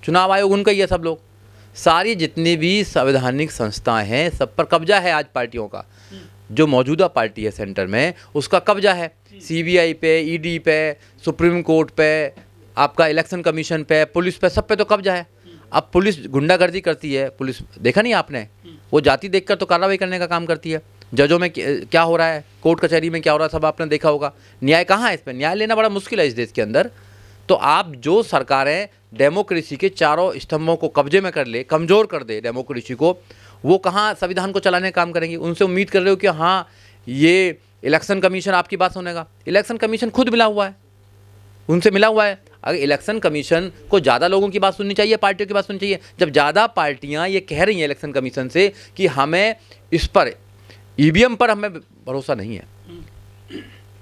चुनाव आयोग उनका ही है, सब लोग, सारी जितनी भी संवैधानिक संस्थाएं हैं सब पर कब्जा है आज पार्टियों का। जो मौजूदा पार्टी है सेंटर में उसका कब्जा है, सीबीआई पे, ईडी पे, सुप्रीम कोर्ट पे, आपका इलेक्शन कमीशन पे, पुलिस पे, सब पे तो कब्जा है। अब पुलिस गुंडागर्दी करती है, पुलिस देखा नहीं आपने, वो जाति देखकर तो कार्रवाई करने का काम करती है। जजों में क्या हो रहा है, कोर्ट कचहरी में क्या हो रहा है, सब आपने देखा होगा। न्याय कहाँ है इस पर? न्याय लेना बड़ा मुश्किल है इस देश के अंदर। तो आप जो सरकारें डेमोक्रेसी के चारों स्तंभों को कब्जे में कर ले, कमज़ोर कर दे डेमोक्रेसी को, वो कहाँ संविधान को चलाने का काम करेंगी? उनसे उम्मीद कर रहे हो कि हाँ ये इलेक्शन कमीशन आपकी बात सुनेगा। इलेक्शन कमीशन खुद मिला हुआ है, उनसे मिला हुआ है। अगर इलेक्शन कमीशन को ज़्यादा लोगों की बात सुननी चाहिए, पार्टियों की बात सुननी चाहिए। जब ज़्यादा पार्टियां ये कह रही हैं इलेक्शन कमीशन से कि हमें इस पर ईवीएम पर हमें भरोसा नहीं है,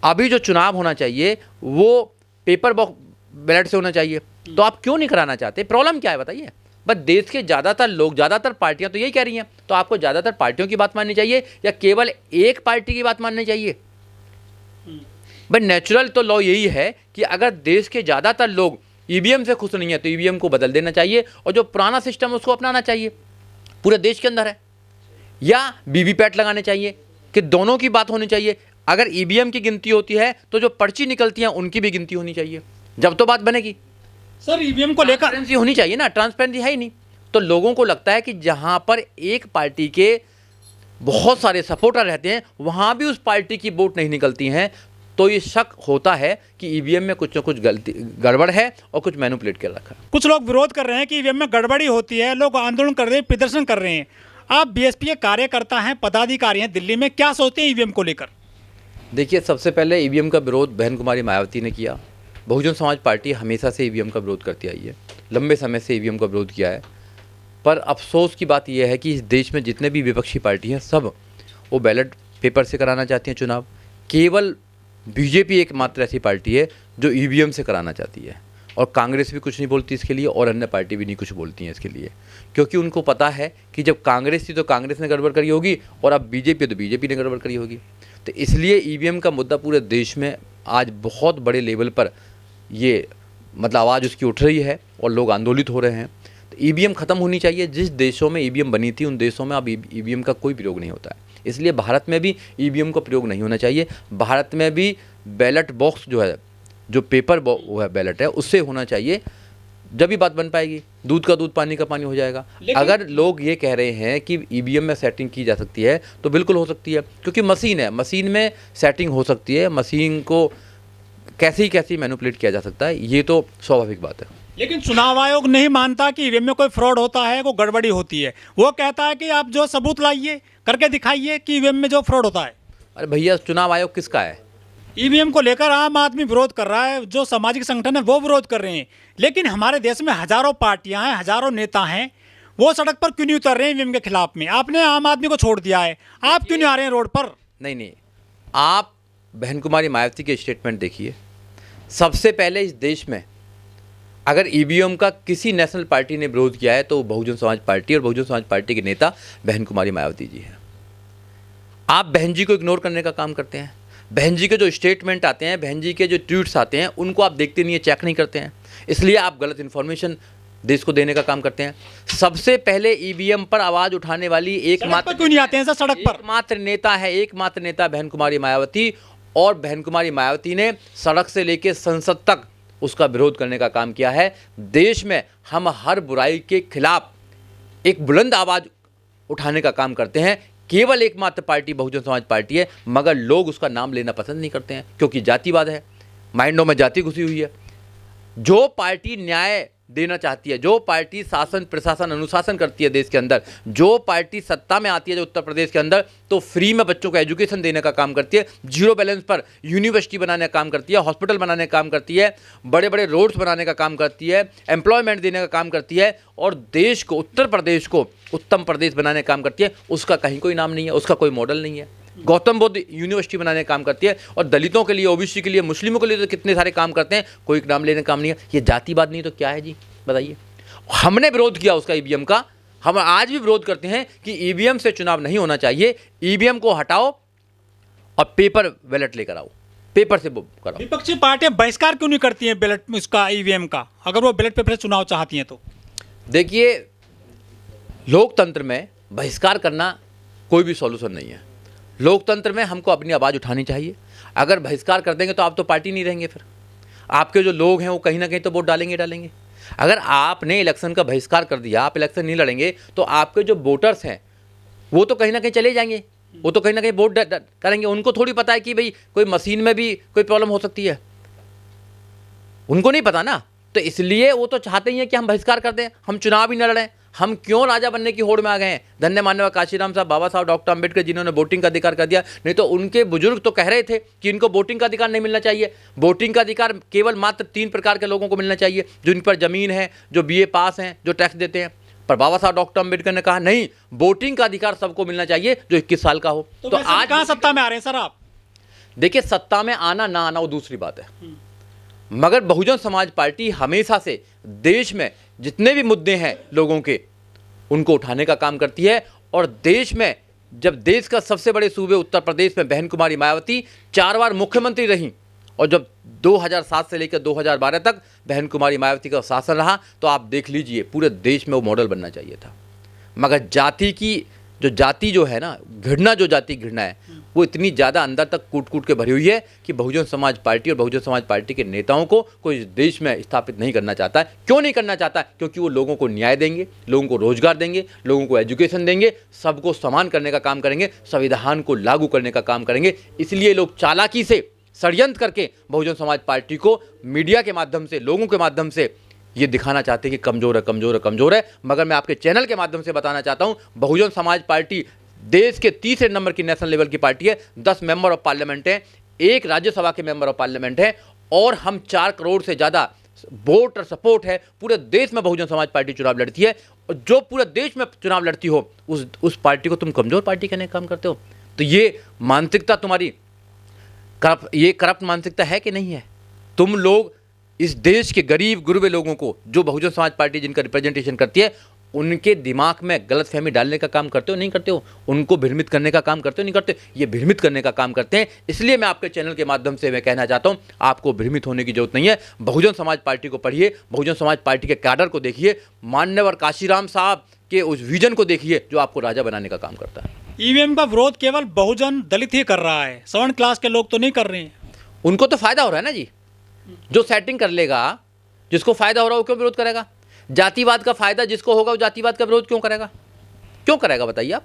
अभी जो चुनाव होना चाहिए वो पेपर बैलेट से होना चाहिए, तो आप क्यों नहीं कराना चाहते? प्रॉब्लम क्या है बताइए? बस देश के ज़्यादातर लोग, ज़्यादातर पार्टियां तो यही कह रही हैं, तो आपको ज़्यादातर पार्टियों की बात माननी चाहिए या केवल एक पार्टी की बात माननी चाहिए? बट नेचुरल तो लॉ यही है कि अगर देश के ज़्यादातर लोग ईवीएम से खुश नहीं है तो ईवीएम को बदल देना चाहिए और जो पुराना सिस्टम है उसको अपनाना चाहिए, पूरे देश के अंदर है। या वीवीपैट लगाने चाहिए कि दोनों की बात होनी चाहिए। अगर ईवीएम की गिनती होती है तो जो पर्ची निकलती है उनकी भी गिनती होनी चाहिए, जब तो बात बनेगी। सर ईवीएम को लेकर ट्रांसपेरेंसी होनी चाहिए ना, ट्रांसपेरेंसी है ही नहीं। तो लोगों को लगता है कि जहां पर एक पार्टी के बहुत सारे सपोर्टर रहते हैं वहां भी उस पार्टी की वोट नहीं निकलती हैं, तो ये शक होता है कि ईवीएम में कुछ ना कुछ गड़बड़ है और कुछ मैनिपुलेट कर रखा है। कुछ लोग विरोध कर रहे हैं कि ईवीएम में गड़बड़ी होती है, लोग आंदोलन कर रहे हैं, प्रदर्शन कर रहे हैं। आप बीएसपी के कार्यकर्ता हैं, पदाधिकारी हैं दिल्ली में, क्या सोचते हैं ईवीएम को लेकर? देखिए, सबसे पहले ईवीएम का विरोध बहन कुमारी मायावती ने किया। बहुजन समाज पार्टी हमेशा से ईवीएम का विरोध करती आई है, लंबे समय से ईवीएम का विरोध किया है। पर अफसोस की बात यह है कि इस देश में जितने भी विपक्षी पार्टी हैं सब वो बैलेट पेपर से कराना चाहती हैं चुनाव। केवल बीजेपी एकमात्र ऐसी पार्टी है जो ईवीएम से कराना चाहती है, और कांग्रेस भी कुछ नहीं बोलती इसके लिए और अन्य पार्टी भी नहीं कुछ बोलती हैं इसके लिए, क्योंकि उनको पता है कि जब कांग्रेस थी तो कांग्रेस ने गड़बड़ करी होगी और अब बीजेपी है तो बीजेपी ने गड़बड़ करी होगी। तो इसलिए ईवीएम का मुद्दा पूरे देश में आज बहुत बड़े लेवल पर ये मतलब आवाज़ उसकी उठ रही है और लोग आंदोलित हो रहे हैं। तो ईवीएम ख़त्म होनी चाहिए। जिस देशों में ईवीएम बनी थी उन देशों में अब ईवीएम का कोई प्रयोग नहीं होता है, इसलिए भारत में भी ईवीएम का प्रयोग नहीं होना चाहिए। भारत में भी बैलेट बॉक्स जो है, जो पेपर वो है बैलेट है, उससे होना चाहिए, जब भी बात बन पाएगी। दूध का दूध पानी का पानी हो जाएगा। अगर लोग ये कह रहे हैं कि ईवीएम में सेटिंग की जा सकती है तो बिल्कुल हो सकती है, क्योंकि मशीन है, मशीन में सेटिंग हो सकती है। मशीन को कैसे मैनिपुलेट किया जा सकता है, ये तो स्वाभाविक बात है। लेकिन चुनाव आयोग नहीं मानता कि ईवीएम में कोई फ्रॉड होता है, कोई गड़बड़ी होती है। वो कहता है कि आप जो सबूत लाइए, करके दिखाइए कि ईवीएम में जो फ्रॉड होता है। अरे भैया, चुनाव आयोग किसका है? ईवीएम को लेकर आम आदमी विरोध कर रहा है, जो सामाजिक संगठन है वो विरोध कर रहे हैं, लेकिन हमारे देश में हजारों पार्टियां हैं, हजारों नेता हैं, वो सड़क पर क्यों नहीं उतर रहे हैं ईवीएम के खिलाफ में? आपने आम आदमी को छोड़ दिया है, आप क्यों नहीं आ रहे हैं रोड पर? नहीं, आप बहन कुमारी मायावती के स्टेटमेंट देखिए। सबसे पहले इस देश में अगर ईवीएम का किसी नेशनल पार्टी ने विरोध किया है तो बहुजन समाज पार्टी, और बहुजन समाज पार्टी के नेता बहन कुमारी मायावती जी हैं। आप बहन जी को इग्नोर करने का काम करते हैं। बहन जी के जो स्टेटमेंट आते हैं, बहन जी के जो ट्वीट्स आते हैं, उनको आप देखते नहीं है, चेक नहीं करते हैं, इसलिए आप गलत इन्फॉर्मेशन देश को देने का काम करते हैं। सबसे पहले ईवीएम पर आवाज उठाने वाली एकमात्र क्यों नहीं आते हैं सर सड़क पर? एकमात्र नेता बहन कुमारी मायावती, और बहन कुमारी मायावती ने सड़क से लेकर संसद तक उसका विरोध करने का काम किया है। देश में हम हर बुराई के खिलाफ एक बुलंद आवाज उठाने का काम करते हैं। केवल एकमात्र पार्टी बहुजन समाज पार्टी है, मगर लोग उसका नाम लेना पसंद नहीं करते हैं, क्योंकि जातिवाद है, माइंडों में जाति घुसी हुई है। जो पार्टी न्याय देना चाहती है, जो पार्टी शासन प्रशासन अनुशासन करती है देश के अंदर, जो पार्टी सत्ता में आती है जो उत्तर प्रदेश के अंदर, तो फ्री में बच्चों को एजुकेशन देने का काम करती है, जीरो बैलेंस पर यूनिवर्सिटी बनाने का काम करती है, हॉस्पिटल बनाने का काम करती है, बड़े बड़े रोड्स बनाने का काम करती है, एम्प्लॉयमेंट देने का काम करती है, और देश को, उत्तर प्रदेश को उत्तम प्रदेश बनाने का काम करती है, उसका कहीं कोई नाम नहीं है, उसका कोई मॉडल नहीं है। गौतम बुद्ध यूनिवर्सिटी बनाने का काम करती है, और दलितों के लिए, ओबीसी के लिए, मुस्लिमों के लिए तो कितने सारे काम करते हैं, कोई नाम लेने का काम नहीं है। ये जातिवाद नहीं तो क्या है जी, बताइए। हमने विरोध किया उसका ईवीएम का, हम आज भी विरोध करते हैं कि ईवीएम से चुनाव नहीं होना चाहिए। ईवीएम को हटाओ और पेपर बैलेट लेकर आओ, पेपर से कराओ। विपक्षी पार्टियां बहिष्कार क्यों नहीं करती हैं बैलेट उसका, ईवीएम का? अगर वो बैलेट पेपर से चुनाव चाहती हैं तो देखिए, लोकतंत्र में बहिष्कार करना कोई भी सॉल्यूशन नहीं है। लोकतंत्र में हमको अपनी आवाज़ उठानी चाहिए। अगर बहिष्कार कर देंगे तो आप तो पार्टी नहीं रहेंगे, फिर आपके जो लोग हैं वो कहीं ना कहीं तो वोट डालेंगे। अगर आपने इलेक्शन का बहिष्कार कर दिया, आप इलेक्शन नहीं लड़ेंगे, तो आपके जो वोटर्स हैं वो तो कहीं ना कहीं चले जाएंगे, वो तो कहीं ना कहीं वोट करेंगे। उनको थोड़ी पता है कि भाई कोई मशीन में भी कोई प्रॉब्लम हो सकती है, उनको नहीं पता ना। तो इसलिए वो तो चाहते ही हैं कि हम बहिष्कार कर दें, हम चुनाव ही न लड़ें। हम क्यों राजा बनने की होड़ में आ गए हैं? धन्य माननीय काशीराम साहब, बाबा साहब डॉक्टर अंबेडकर, जिन्होंने वोटिंग का अधिकार कर दिया। नहीं तो उनके बुजुर्ग तो कह रहे थे कि इनको वोटिंग का अधिकार नहीं मिलना चाहिए। वोटिंग का अधिकार केवल मात्र 3 प्रकार के लोगों को मिलना चाहिए, जिन पर जमीन है, जो BA पास हैं, जो टैक्स देते हैं। पर बाबा साहब डॉक्टर अंबेडकर ने कहा नहीं, वोटिंग का अधिकार सबको मिलना चाहिए जो 21 साल का हो। तो आज कहाँ सत्ता में आ रहे हैं सर आप? देखिए, सत्ता में आना ना आना वो दूसरी बात है, मगर बहुजन समाज पार्टी हमेशा से देश में जितने भी मुद्दे हैं लोगों के, उनको उठाने का काम करती है। और देश में, जब देश का सबसे बड़े सूबे उत्तर प्रदेश में बहन कुमारी मायावती 4 बार मुख्यमंत्री रहीं, और जब 2007 से लेकर 2012 तक बहन कुमारी मायावती का शासन रहा, तो आप देख लीजिए पूरे देश में वो मॉडल बनना चाहिए था। मगर जाति जो है ना, घृणा, जो जाति घृणा है, वो इतनी ज़्यादा अंदर तक कूट के भरी हुई है कि बहुजन समाज पार्टी और बहुजन समाज पार्टी के नेताओं को कोई देश में स्थापित नहीं करना चाहता है। क्यों नहीं करना चाहता है? क्योंकि वो लोगों को न्याय देंगे, लोगों को रोजगार देंगे, लोगों को एजुकेशन देंगे, सबको समान करने का काम करेंगे, संविधान को लागू करने का काम करेंगे। इसलिए लोग चालाकी से षड्यंत्र करके बहुजन समाज पार्टी को मीडिया के माध्यम से, लोगों के माध्यम से ये दिखाना चाहते हैं कि कमज़ोर है। मगर मैं आपके चैनल के माध्यम से बताना चाहता हूँ, बहुजन समाज पार्टी देश के तीसरे नंबर की नेशनल लेवल की पार्टी है। 10 मेंबर ऑफ पार्लियामेंट हैं, 1 राज्यसभा के मेंबर ऑफ पार्लियामेंट हैं, और हम 4 करोड़ से ज़्यादा वोट और सपोर्ट है। पूरे देश में बहुजन समाज पार्टी चुनाव लड़ती है, और जो पूरे देश में चुनाव लड़ती हो उस पार्टी को तुम कमज़ोर पार्टी कहने का काम करते हो। तो ये मानसिकता तुम्हारी करप्ट मानसिकता है कि नहीं है? तुम लोग इस देश के गरीब गुरबे लोगों को, जो बहुजन समाज पार्टी जिनका रिप्रेजेंटेशन करती है, उनके दिमाग में गलतफहमी डालने का काम करते हो नहीं करते हो? उनको भ्रमित करने का काम करते हो नहीं करते? ये भ्रमित करने का काम करते हैं। इसलिए मैं आपके चैनल के माध्यम से मैं कहना चाहता हूं, आपको भ्रमित होने की जरूरत नहीं है। बहुजन समाज पार्टी को पढ़िए, बहुजन समाज पार्टी के कैडर को देखिए, मान्यवर काशीराम साहब के उस विजन को देखिए जो आपको राजा बनाने का काम करता है। ईवीएम का विरोध केवल बहुजन दलित ही कर रहा है, सवर्ण क्लास के लोग तो नहीं कर रहे हैं। उनको तो फायदा हो रहा है ना जी। जो सेटिंग कर लेगा, जिसको फायदा हो रहा है, वो क्यों विरोध करेगा? जातिवाद का फायदा जिसको होगा वो जातिवाद का विरोध क्यों करेगा? क्यों करेगा बताइए आप?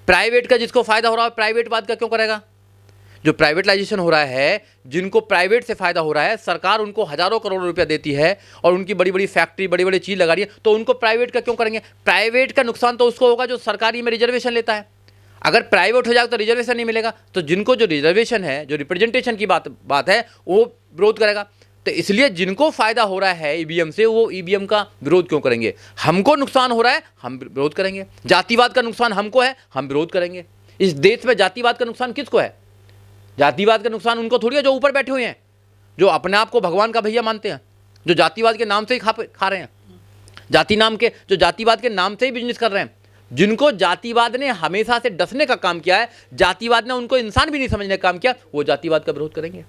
प्राइवेट का जिसको फायदा हो रहा है, प्राइवेटवाद का क्यों करेगा? जो प्राइवेटाइजेशन हो रहा है, जिनको प्राइवेट से फायदा हो रहा है, सरकार उनको हजारों करोड़ रुपया देती है और उनकी बड़ी बड़ी फैक्ट्री, बड़ी बड़ी चीज लगा रही है, तो उनको प्राइवेट का क्यों करेंगे? प्राइवेट का नुकसान तो उसको होगा जो सरकारी में रिजर्वेशन लेता है। अगर प्राइवेट हो जाएगा तो रिजर्वेशन नहीं मिलेगा, तो जिनको जो रिजर्वेशन है, जो रिप्रेजेंटेशन की बात है, वो विरोध करेगा। तो इसलिए जिनको फायदा हो रहा है ईवीएम से, वो ईवीएम का विरोध क्यों करेंगे? हमको नुकसान हो रहा है, हम विरोध करेंगे। जातिवाद का नुकसान हमको है, हम विरोध करेंगे। इस देश में जातिवाद का नुकसान किसको है? जातिवाद का नुकसान उनको थोड़ी है जो ऊपर बैठे हुए हैं, जो अपने आप को भगवान का भैया मानते हैं, जो जातिवाद के नाम से ही खा रहे हैं, जो जातिवाद के नाम से ही बिजनेस कर रहे हैं। जिनको जातिवाद ने हमेशा से डसने का काम किया है, जातिवाद ने उनको इंसान भी नहीं समझने का काम किया, वो जातिवाद का विरोध करेंगे।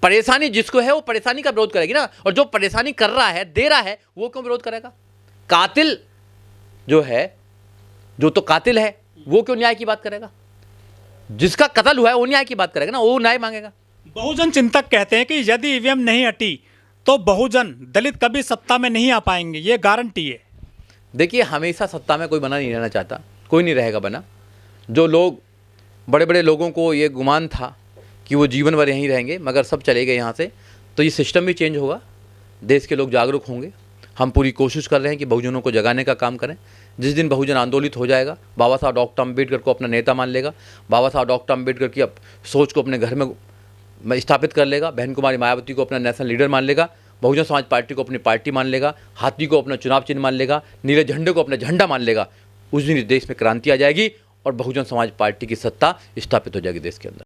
परेशानी जिसको है वो परेशानी का विरोध करेगी ना, और जो परेशानी कर रहा है, दे रहा है, वो क्यों विरोध करेगा? कातिल जो है, जो तो कातिल है, वो क्यों न्याय की बात करेगा? जिसका कत्ल हुआ है वो न्याय की बात करेगा ना, वो न्याय मांगेगा। बहुजन चिंतक कहते हैं कि यदि ईवीएम नहीं हटी तो बहुजन दलित कभी सत्ता में नहीं आ पाएंगे, ये गारंटी है। देखिए, हमेशा सत्ता में कोई बना नहीं रहना चाहता, कोई नहीं रहेगा बना। जो लोग, बड़े बड़े लोगों को ये गुमान था कि वो जीवन भर यहीं रहेंगे, मगर सब चले गए यहाँ से, तो ये सिस्टम भी चेंज होगा, देश के लोग जागरूक होंगे। हम पूरी कोशिश कर रहे हैं कि बहुजनों को जगाने का काम करें। जिस दिन बहुजन आंदोलित हो जाएगा, बाबा साहब डॉक्टर अम्बेडकर को अपना नेता मान लेगा, बाबा साहब डॉक्टर अम्बेडकर की सोच को अपने घर में स्थापित कर लेगा, बहन कुमारी मायावती को अपना नेशनल लीडर मान लेगा, बहुजन समाज पार्टी को अपनी पार्टी मान लेगा, हाथी को अपना चुनाव चिन्ह मान लेगा, नीले झंडे को अपना झंडा मान लेगा, उस दिन देश में क्रांति आ जाएगी और बहुजन समाज पार्टी की सत्ता स्थापित हो जाएगी देश के अंदर।